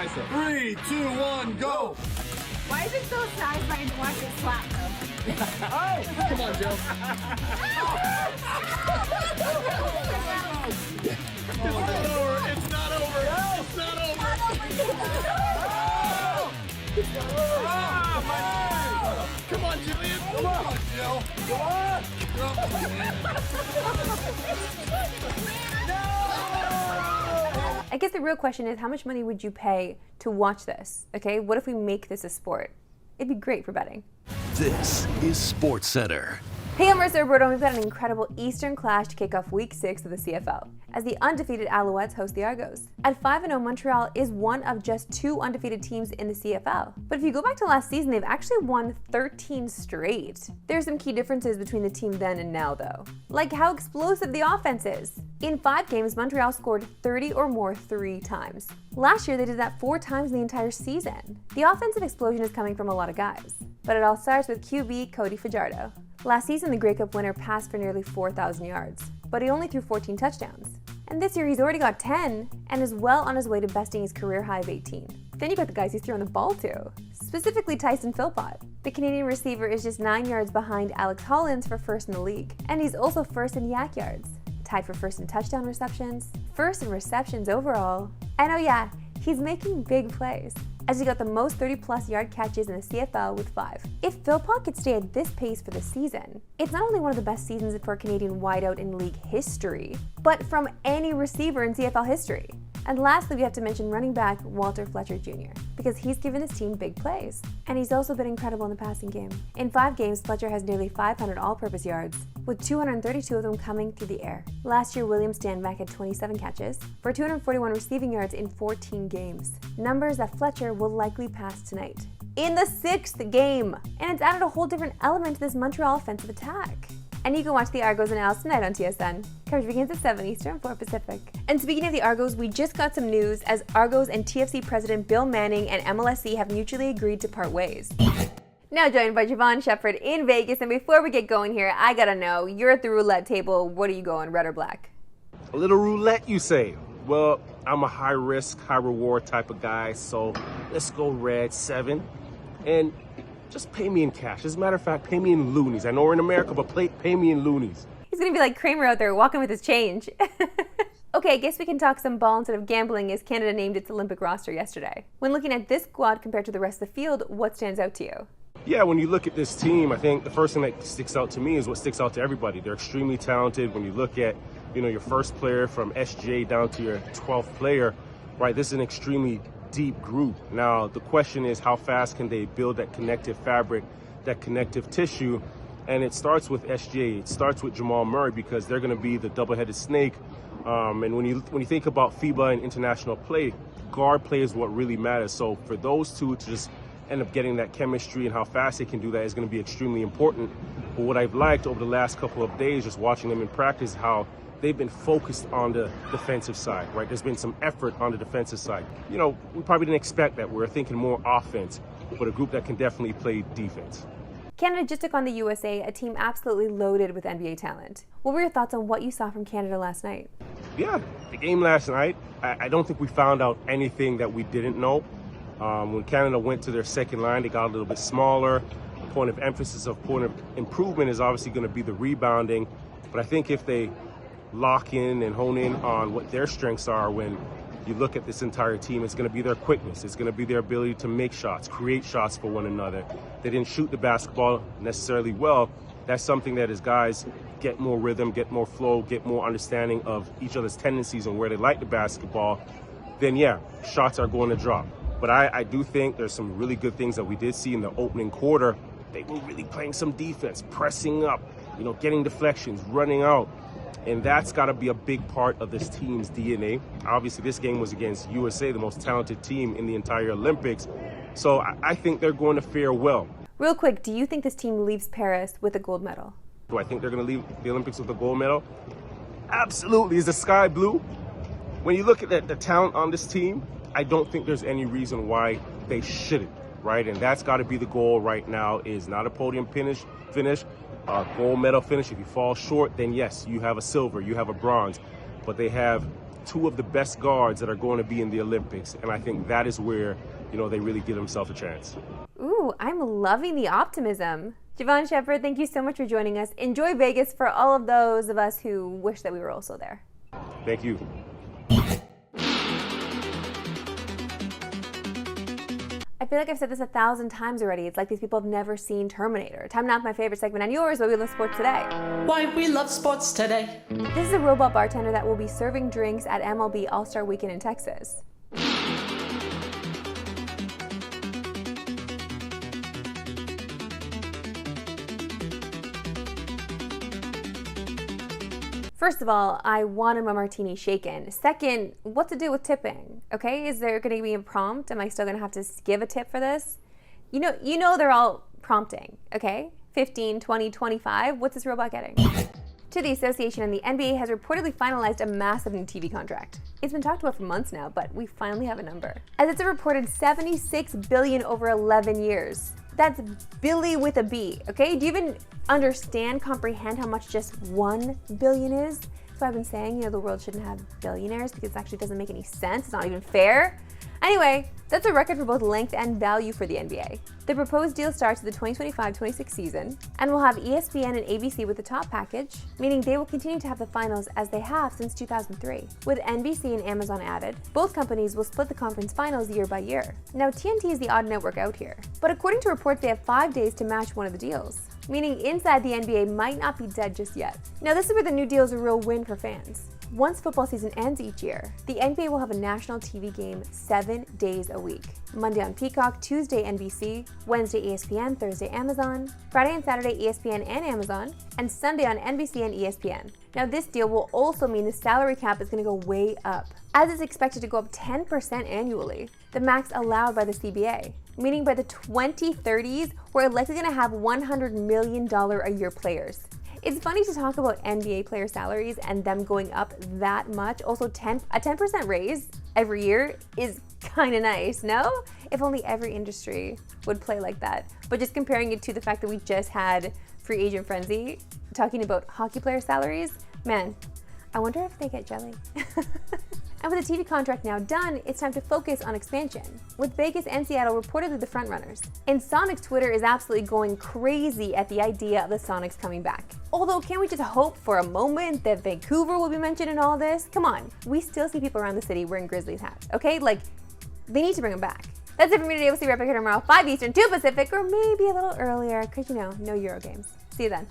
tricep. 3, 2, 1, go! Why is it so satisfying to watch it slap though? Oh! Come on, Joe. It's not over. It's not over. It's not over. Ah, my leg. Come on, Jillian. Come on, Jill. Come on. Come on, man. I guess the real question is, how much money would you pay to watch this? Okay, what if we make this a sport? It'd be great for betting. This is Sportscentre. Hey, I'm Marissa Roberto, and we've got an incredible Eastern clash to kick off Week 6 of the CFL, as the undefeated Alouettes host the Argos. At 5-0, Montreal is one of just 2 undefeated teams in the CFL. But if you go back to last season, they've actually won 13 straight. There's some key differences between the team then and now, though. Like how explosive the offense is. In 5 games, Montreal scored 30 or more 3 times. Last year, they did that 4 times in the entire season. The offensive explosion is coming from a lot of guys. But it all starts with QB Cody Fajardo. Last season, the Grey Cup winner passed for nearly 4,000 yards, but he only threw 14 touchdowns. And this year, he's already got 10 and is well on his way to besting his career high of 18. Then you got the guys he's throwing the ball to, specifically Tyson Philpott. The Canadian receiver is just 9 yards behind Alex Hollins for first in the league, and he's also first in yak yards, tied for first in touchdown receptions, first in receptions overall. And oh yeah, he's making big plays, as he got the most 30-plus yard catches in the CFL with 5. If Philpott could stay at this pace for the season, it's not only one of the best seasons for a Canadian wideout in league history, but from any receiver in CFL history. And lastly, we have to mention running back Walter Fletcher Jr., because he's given his team big plays. And he's also been incredible in the passing game. In 5 games, Fletcher has nearly 500 all-purpose yards, with 232 of them coming through the air. Last year, William Stanback had 27 catches for 241 receiving yards in 14 games. Numbers that Fletcher will likely pass tonight, in the 6th game. And it's added a whole different element to this Montreal offensive attack. And you can watch the Argos and Alice tonight on TSN. Coverage begins at 7 Eastern, 4 Pacific. And speaking of the Argos, we just got some news as Argos and TFC president Bill Manning and MLSE have mutually agreed to part ways. Now joined by Javon Shepard in Vegas, and before we get going here, I gotta know, you're at the roulette table, what are you going, red or black? A little roulette, you say? Well, I'm a high risk, high reward type of guy, so let's go red, 7. And just pay me in cash. As a matter of fact, pay me in loonies. I know we're in America, but pay me in loonies. He's gonna be like Kramer out there walking with his change. Okay, I guess we can talk some ball instead of gambling, as Canada named its Olympic roster yesterday. When looking at this squad compared to the rest of the field, what stands out to you? Yeah, when you look at this team, I think the first thing that sticks out to me is what sticks out to everybody. They're extremely talented. When you look at, your first player from SJ down to your 12th player, right, this is an extremely deep group. Now, the question is, how fast can they build that connective fabric, that connective tissue? And it starts with SJ. It starts with Jamal Murray, because they're going to be the double-headed snake. And when you think about FIBA and international play, guard play is what really matters. So for those two to just end up getting that chemistry and how fast they can do that is going to be extremely important. But what I've liked over the last couple of days, just watching them in practice, how they've been focused on the defensive side, right? There's been some effort on the defensive side. We probably didn't expect that. We were thinking more offense, but a group that can definitely play defense. Canada just took on the USA, a team absolutely loaded with NBA talent. What were your thoughts on what you saw from Canada last night? Yeah, the game last night, I don't think we found out anything that we didn't know. When Canada went to their second line, they got a little bit smaller. The point of emphasis, point of improvement is obviously going to be the rebounding. But I think if they lock in and hone in on what their strengths are, when you look at this entire team, it's going to be their quickness. It's going to be their ability to make shots, create shots for one another. They didn't shoot the basketball necessarily well. That's something that as guys get more rhythm, get more flow, get more understanding of each other's tendencies and where they like the basketball, then yeah, shots are going to drop. But I do think there's some really good things that we did see in the opening quarter. They were really playing some defense, pressing up, getting deflections, running out. And that's got to be a big part of this team's DNA. Obviously, this game was against USA, the most talented team in the entire Olympics. So I think they're going to fare well. Real quick, do you think this team leaves Paris with a gold medal? Do I think they're going to leave the Olympics with a gold medal? Absolutely. Is the sky blue? When you look at the talent on this team, I don't think there's any reason why they shouldn't, right? And that's got to be the goal right now, is not a podium finish, gold medal finish. If you fall short, then yes, you have a silver, you have a bronze. But they have two of the best guards that are going to be in the Olympics, and I think that is where, they really give themselves a chance. Ooh, I'm loving the optimism. Javon Shepard, thank you so much for joining us. Enjoy Vegas for all of those of us who wish that we were also there. Thank you. I feel like I've said this 1,000 times already. It's like these people have never seen Terminator. Time now for my favorite segment on yours, Why We Love Sports Today. Why we love sports today. This is a robot bartender that will be serving drinks at MLB All-Star Weekend in Texas. First of all, I wanted my martini shaken. Second, what to do with tipping? Okay, is there going to be a prompt? Am I still going to have to give a tip for this? You know they're all prompting, okay? 15, 20, 25. What's this robot getting? To the association, and the NBA has reportedly finalized a massive new TV contract. It's been talked about for months now, but we finally have a number. As it's a reported $76 billion over 11 years. That's Billy with a B, okay? Do you even comprehend how much just 1 billion is? So I've been saying, the world shouldn't have billionaires because it actually doesn't make any sense. It's not even fair. Anyway, that's a record for both length and value for the NBA. The proposed deal starts with the 2025-26 season and will have ESPN and ABC with the top package, meaning they will continue to have the finals as they have since 2003. With NBC and Amazon added, both companies will split the conference finals year by year. Now, TNT is the odd network out here, but according to reports, they have 5 days to match one of the deals, meaning inside the NBA might not be dead just yet. Now, this is where the new deal is a real win for fans. Once football season ends each year, the NBA will have a national TV game 7 days a week. Monday on Peacock, Tuesday NBC, Wednesday ESPN, Thursday Amazon, Friday and Saturday ESPN and Amazon, and Sunday on NBC and ESPN. Now this deal will also mean the salary cap is going to go way up, as it's expected to go up 10% annually, the max allowed by the CBA. Meaning by the 2030s, we're likely going to have $100 million a year players. It's funny to talk about NBA player salaries and them going up that much. Also, a 10% raise every year is kind of nice, no? If only every industry would play like that. But just comparing it to the fact that we just had free agent frenzy, talking about hockey player salaries, man, I wonder if they get jelly. And with the TV contract now done, it's time to focus on expansion, with Vegas and Seattle reportedly the frontrunners. And Sonics Twitter is absolutely going crazy at the idea of the Sonics coming back. Although, can't we just hope for a moment that Vancouver will be mentioned in all this? Come on, we still see people around the city wearing Grizzlies hats, okay? They need to bring them back. That's it for me today. We'll see you right back here tomorrow, 5 Eastern, 2 Pacific, or maybe a little earlier, because no Euro games. See you then.